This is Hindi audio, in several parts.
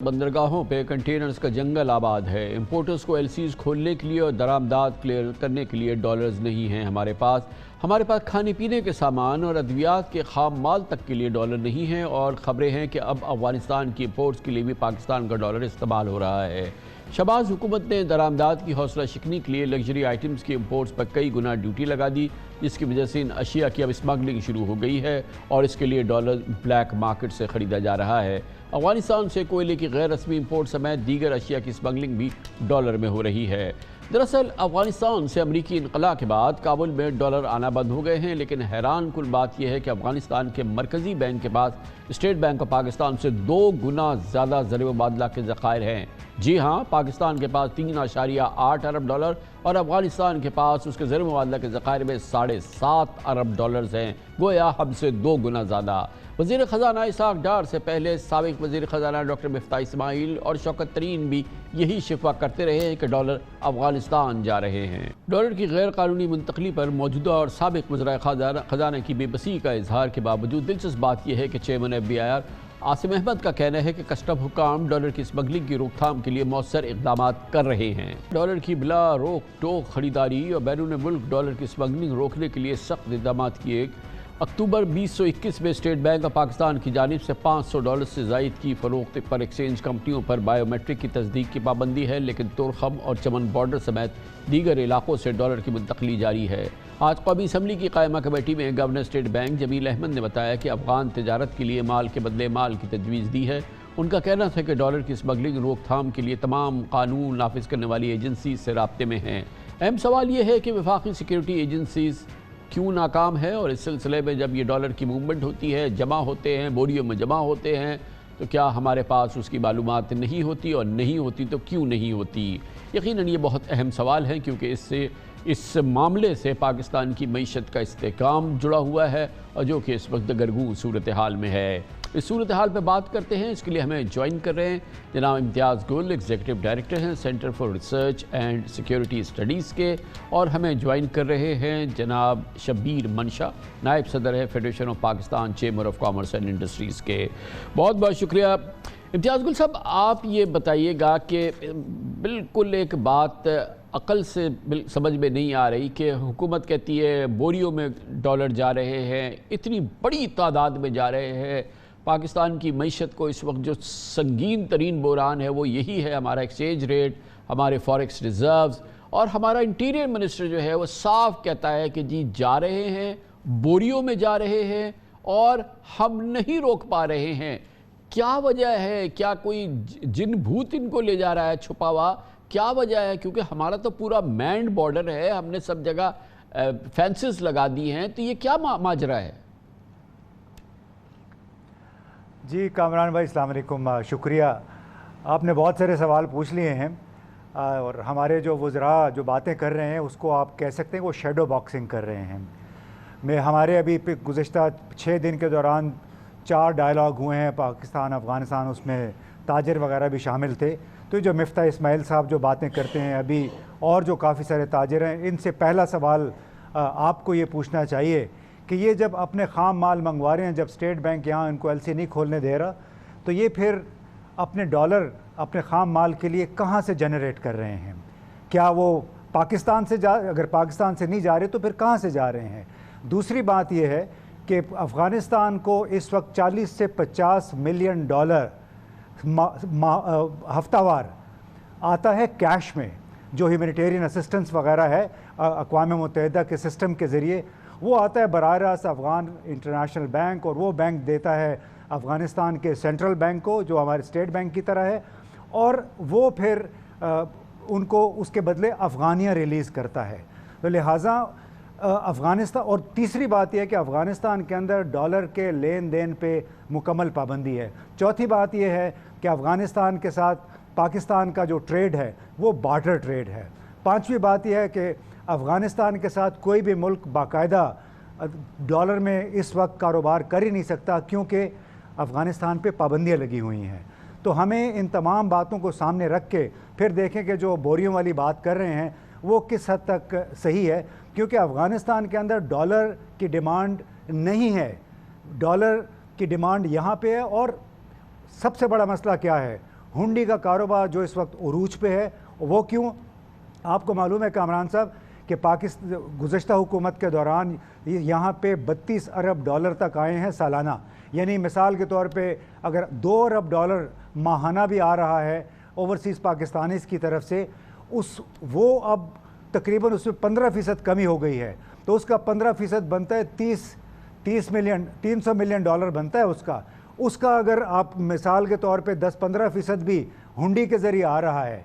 बंदरगाहों पे कंटेनर्स का जंगल आबाद है। इंपोर्टर्स को एलसीज खोलने के लिए और दरामदाद क्लियर करने के लिए डॉलर्स नहीं हैं हमारे पास खाने पीने के सामान और अद्वियात के खाम माल तक के लिए डॉलर नहीं हैं। और ख़बरें हैं कि अब अफगानिस्तान की इंपोर्ट्स के लिए भी पाकिस्तान का डॉलर इस्तेमाल हो रहा है। शहबाज हुकूमत ने दरामदाद की हौसला शिकनी के लिए लग्जरी आइटम्स की इंपोर्ट्स पर कई गुना ड्यूटी लगा दी, जिसकी वजह से इन अशिया की अब स्मगलिंग शुरू हो गई है और इसके लिए डॉलर ब्लैक मार्केट से ख़रीदा जा रहा है। अफगानिस्तान से कोयले की गैर रस्मी इंपोर्ट समेत दीगर अशिया की स्मगलिंग भी डॉलर में हो रही है। दरअसल अफगानिस्तान से अमरीकी इनकला के बाद काबुल में डॉलर आना बंद हो गए हैं, लेकिन हैरान कुल बात यह है कि अफगानिस्तान के मरकज़ी बैंक के पास स्टेट बैंक ऑफ पाकिस्तान से 2 गुना ज़्यादा ज़र मुबादला के ज़खायर हैं। जी हाँ, पाकिस्तान के पास 3.8 अरब डॉलर और अफगानिस्तान के पास उसके ज़र मुबादला के ज़खायर में 7.5 अरब डॉलर्स हैं, गोया हमसे 2 गुना ज़्यादा। वज़ीर ख़जाना इसाक डार से पहले साबिक़ वज़ीर ख़जाना डॉक्टर मिफ्ता इस्माइल और शौकत तरीन भी यही शिफा करते रहे हैं कि डॉलर अफगानिस्तान जा रहे हैं। डॉलर की गैर कानूनी मुंतकली पर मौजूदा और साबिक़ वज़ीर ख़जाना की बेबसी का इजहार के बावजूद दिलचस्प बात यह है कि चेयरमैन FBI आसिम अहमद का कहना है कि कस्टम हुकाम डॉलर की स्मगलिंग की रोकथाम के लिए मौसर इक़दाम कर रहे हैं। डॉलर की बिला रोक टोक खरीदारी और बैरून मुल्क डॉलर की स्मगलिंग रोकने के लिए सख्त इक़दाम किए। अक्टूबर 2021 में स्टेट बैंक ऑफ पाकिस्तान की जानिब से $500 से ज़ायद की फ़रोख्त पर एक्सचेंज कंपनियों पर बायोमेट्रिक की तस्दीक की पाबंदी है, लेकिन तुरखम और चमन बॉर्डर समेत दीगर इलाकों से डॉलर की मुंतकली जारी है। आज कौमी असम्बली की कायमा कमेटी में governor State Bank Jamil Ahmed ने बताया कि अफगान तजारत के लिए माल के बदले माल की तजवीज़ दी है। उनका कहना था कि डॉलर की स्मगलिंग रोकथाम के लिए तमाम कानून नाफिज करने वाली एजेंसी से राब्ते में हैं। अहम सवाल यह है कि वफाकी सिक्योरिटी एजेंसीज क्यों नाकाम है, और इस सिलसिले में जब ये डॉलर की मूवमेंट होती है, जमा होते हैं, बोरियों में जमा होते हैं, तो क्या हमारे पास उसकी मालूमात नहीं होती, और नहीं होती तो क्यों नहीं होती। यकीनन ये बहुत अहम सवाल है, क्योंकि इस मामले से पाकिस्तान की मईशत का इस्तेहकाम जुड़ा हुआ है और जो कि इस वक्त गरगू सूरत हाल में है। इस सूरत हाल पर बात करते हैं, इसके लिए हमें ज्वाइन कर रहे हैं जनाब इम्तियाज़ गुल, एग्जीक्यूटिव डायरेक्टर हैं centre for research and security studies के, और हमें ज्वाइन कर रहे हैं जनाब शब्बीर मनशा, नायब सदर है federation of Pakistan chamber of commerce and industries के। बहुत बहुत शुक्रिया। इम्तियाज़ गुल साहब, आप ये बताइएगा कि बिल्कुल एक बात अकल से समझ में नहीं आ रही कि हुकूमत कहती है बोरियों में डॉलर जा रहे हैं, इतनी बड़ी तादाद में जा रहे हैं। पाकिस्तान की मईशत को इस वक्त जो संगीन तरीन बहरान है वो यही है, हमारा एक्सचेंज रेट, हमारे फॉरेक्स रिजर्व्स, और हमारा इंटीरियर मिनिस्टर जो है वो साफ कहता है कि जी जा रहे हैं, बोरियों में जा रहे हैं और हम नहीं रोक पा रहे हैं। क्या वजह है? क्या कोई जिन भूत इनको ले जा रहा है छुपा हुआ? क्या वजह है? क्योंकि हमारा तो पूरा मैंड बॉर्डर है, हमने सब जगह फेंसेस लगा दी हैं, तो ये क्या माजरा है? जी कामरान भाई, अस्सलाम वालेकुम, शुक्रिया। आपने बहुत सारे सवाल पूछ लिए हैं और हमारे जो वज़रा जो बातें कर रहे हैं उसको आप कह सकते हैं वो शेडो बॉक्सिंग कर रहे हैं। हमारे अभी गुज़िश्ता 6 दिन के दौरान 4 डायलॉग हुए हैं पाकिस्तान अफ़गानिस्तान, उसमें ताजर वगैरह भी शामिल थे। तो जो मिफ्ता इस्माइल साहब जो बातें करते हैं अभी, और जो काफ़ी सारे ताजर हैं, इनसे पहला सवाल आपको ये पूछना चाहिए कि ये जब अपने ख़ाम माल मंगवा रहे हैं, जब स्टेट बैंक यहाँ इनको एलसी नहीं खोलने दे रहा, तो ये फिर अपने डॉलर अपने ख़ाम माल के लिए कहाँ से जनरेट कर रहे हैं? क्या वो पाकिस्तान से अगर पाकिस्तान से नहीं जा रहे तो फिर कहाँ से जा रहे हैं? दूसरी बात ये है कि अफ़गानिस्तान को इस वक्त 40 से 50 मिलियन डॉलर हफ्तावार आता है कैश में, जो ह्यूमैनिटेरियन असिस्टेंस वगैरह है अक़वाम मुत्तहिदा के सिस्टम के ज़रिए, वो आता है बराह रास्त अफ़गान इंटरनेशनल बैंक, और वो बैंक देता है अफ़गानिस्तान के सेंट्रल बैंक को, जो हमारे स्टेट बैंक की तरह है, और वो फिर उनको उसके बदले अफ़गानियाँ रिलीज़ करता है। तो लिहाजा अफ़गानिस्तान, और तीसरी बात यह है कि अफ़गानिस्तान के अंदर डॉलर के लेन देन पे मुकम्मल पाबंदी है। चौथी बात यह है कि अफ़गानिस्तान के साथ पाकिस्तान का जो ट्रेड है वो बार्टर ट्रेड है। पांचवी बात यह है कि अफ़गानिस्तान के साथ कोई भी मुल्क बाकायदा डॉलर में इस वक्त कारोबार कर ही नहीं सकता, क्योंकि अफ़गानिस्तान पे पाबंदियाँ लगी हुई हैं। तो हमें इन तमाम बातों को सामने रख के फिर देखें कि जो बोरियों वाली बात कर रहे हैं वो किस हद तक सही है, क्योंकि अफ़गानिस्तान के अंदर डॉलर की डिमांड नहीं है, डॉलर की डिमांड यहाँ पे है। और सबसे बड़ा मसला क्या है, हुंडी का कारोबार जो इस वक्त उरूज पे है, वो क्यों? आपको मालूम है कामरान साहब कि पाकिस्तान गुज़श्ता हुकूमत के दौरान यहाँ पे 32 अरब डॉलर तक आए हैं सालाना। यानी मिसाल के तौर पे अगर 2 अरब डॉलर माहाना भी आ रहा है ओवरसीज़ पाकिस्तानीज़ की तरफ से, वो अब तकरीबन उसमें 15% कमी हो गई है। तो उसका 15% बनता है 300 मिलियन डॉलर बनता है उसका अगर आप मिसाल के तौर पे 10-15% भी हुंडी के ज़रिए आ रहा है,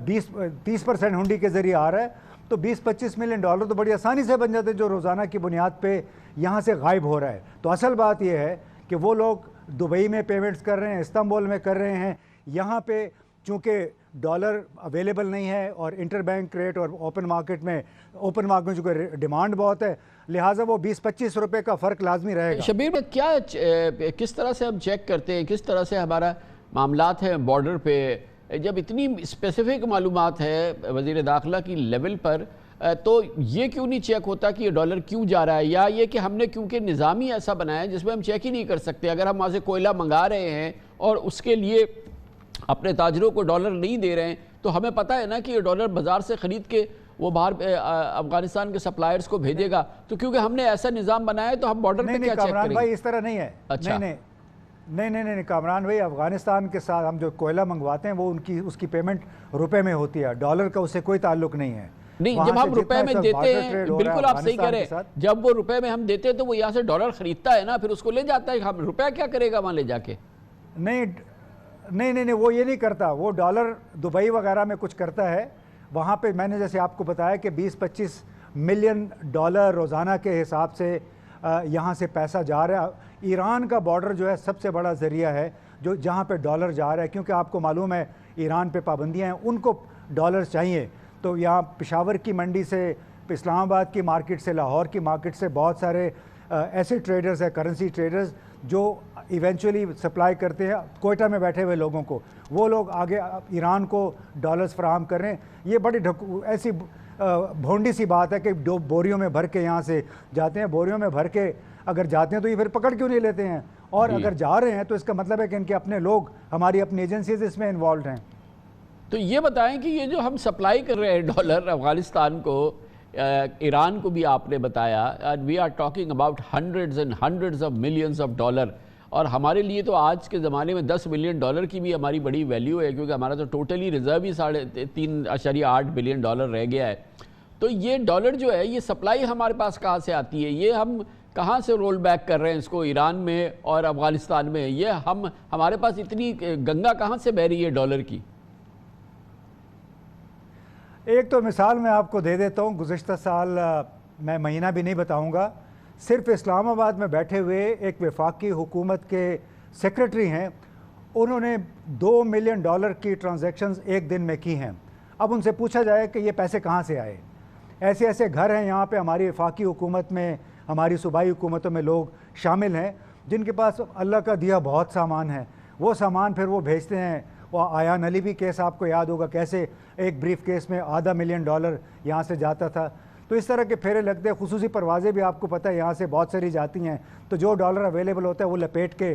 20-30% हुंडी के ज़रिए आ रहा है, तो 20-25 मिलियन डॉलर तो बड़ी आसानी से बन जाते हैं, जो रोज़ाना की बुनियाद पे यहाँ से गायब हो रहा है। तो असल बात यह है कि वो लोग दुबई में पेमेंट्स कर रहे हैं, इस्तांबुल में कर रहे हैं, यहाँ पे चूँकि डॉलर अवेलेबल नहीं है और इंटर बैंक रेट और ओपन मार्केट में चूँकि डिमांड बहुत है, लिहाजा वो 20-25 रुपये का फ़र्क लाजमी रहेगा। शबीर भाई, किस तरह से हम चेक करते हैं, किस तरह से हमारा मामलात है बॉर्डर पे, जब इतनी स्पेसिफिक मालूमात है वज़ीर दाखिला की लेवल पर, तो ये क्यों नहीं चेक होता कि ये डॉलर क्यों जा रहा है? या ये कि हमने क्योंकि निज़ाम ही ऐसा बनाया है जिसमें हम चेक ही नहीं कर सकते। अगर हम वहाँ से कोयला मंगा रहे हैं और उसके लिए अपने ताजरों को डॉलर नहीं दे रहे हैं, तो हमें पता है ना कि ये डॉलर बाज़ार से ख़रीद के वो बाहर अफगानिस्तान के सप्लायर्स को भेजेगा। तो क्योंकि हमने ऐसा निज़ाम बनाया है तो हम बॉर्डर पे क्या चेक करेंगे? भाई इस तरह नहीं है। अच्छा, नहीं कामरान भाई, अफगानिस्तान के साथ हम जो कोयला मंगवाते हैं वो उसकी पेमेंट रुपए में होती है, डॉलर का उससे कोई ताल्लुक नहीं है। नहीं, जब हम रुपए में देते हैं, बिल्कुल आप सही कह रहे हैं, जब वो रुपए में हम देते हैं तो वो यहाँ से डॉलर खरीदता है ना, फिर उसको ले जाता है। हम रुपया क्या करेगा वहाँ ले जाके? नहीं, वो ये नहीं करता। वो डॉलर दुबई वगैरह में कुछ करता है, वहाँ पे मैंने जैसे आपको बताया कि 20-25 मिलियन डॉलर रोज़ाना के हिसाब से यहाँ से पैसा जा रहा है। ईरान का बॉर्डर जो है सबसे बड़ा ज़रिया है जो जहाँ पे डॉलर जा रहा है, क्योंकि आपको मालूम है ईरान पे पाबंदियाँ हैं, उनको डॉलर चाहिए। तो यहाँ पेशावर की मंडी से, इस्लामाबाद की मार्केट से, लाहौर की मार्केट से बहुत सारे ऐसे ट्रेडर्स हैं, करेंसी ट्रेडर्स, जो इवेंचुअली सप्लाई करते हैं कोयटा में बैठे हुए लोगों को। वो लोग आगे ईरान को डॉलर्स फराहम कर रहे हैं। ये बड़ी ऐसी भोंडी सी बात है कि बोरियों में भर के यहाँ से जाते हैं। बोरियों में भर के अगर जाते हैं तो ये फिर पकड़ क्यों नहीं लेते हैं? और अगर जा रहे हैं तो इसका मतलब है कि इनके अपने लोग, हमारी अपनी एजेंसीज इसमें इन्वॉल्व हैं। तो ये बताएं कि ये जो हम सप्लाई कर रहे हैं डॉलर अफगानिस्तान को, ईरान को भी आपने बताया, we are talking about hundreds and hundreds of millions of dollar, और हमारे लिए तो आज के ज़माने में 10 बिलियन डॉलर की भी हमारी बड़ी वैल्यू है, क्योंकि हमारा तो टोटली रिज़र्व ही 3.8 बिलियन डॉलर रह गया है। तो ये डॉलर जो है, ये सप्लाई हमारे पास कहाँ से आती है? ये हम कहाँ से रोल बैक कर रहे हैं इसको ईरान में और अफगानिस्तान में? ये हमारे पास इतनी गंगा कहाँ से बह रही है डॉलर की? एक तो मिसाल मैं आपको दे देता हूँ। गुज़श्ता साल, मैं महीना भी नहीं बताऊँगा, सिर्फ इस्लामाबाद में बैठे हुए एक वफाकी हुकूमत के सेक्रेटरी हैं, उन्होंने 2 मिलियन डॉलर की ट्रांजैक्शंस एक दिन में की हैं। अब उनसे पूछा जाए कि ये पैसे कहाँ से आए? ऐसे ऐसे घर हैं यहाँ पे हमारी वफाकी हुकूमत में, हमारी सूबाई हुकूमतों में लोग शामिल हैं जिनके पास अल्लाह का दिया बहुत सामान है। वो सामान फिर वो भेजते हैं। वो आयान अली भी केस आपको याद होगा, कैसे एक ब्रीफ केस में $0.5 मिलियन यहाँ से जाता था। तो इस तरह के फेरे लगते हैं। खुसूसी परवाज़ें भी आपको पता है यहाँ से बहुत सारी जाती हैं, तो जो डॉलर अवेलेबल होता है वो लपेट के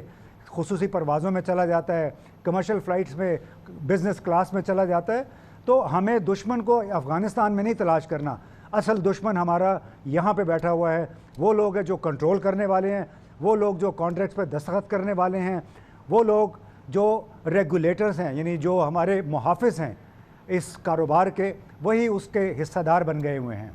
खुसूसी परवाज़ों में चला जाता है, कमर्शियल फ़्लाइट्स में, बिज़नेस क्लास में चला जाता है। तो हमें दुश्मन को अफ़गानिस्तान में नहीं तलाश करना, असल दुश्मन हमारा यहाँ पे बैठा हुआ है। वो लोग हैं जो कंट्रोल करने वाले हैं, वो लोग जो कॉन्ट्रैक्ट्स पर दस्तखत करने वाले हैं, वो लोग जो रेगुलेटर्स हैं, यानी जो हमारे मुहाफ़िज़ हैं इस कारोबार के, वही उसके हिस्सेदार बन गए हुए हैं।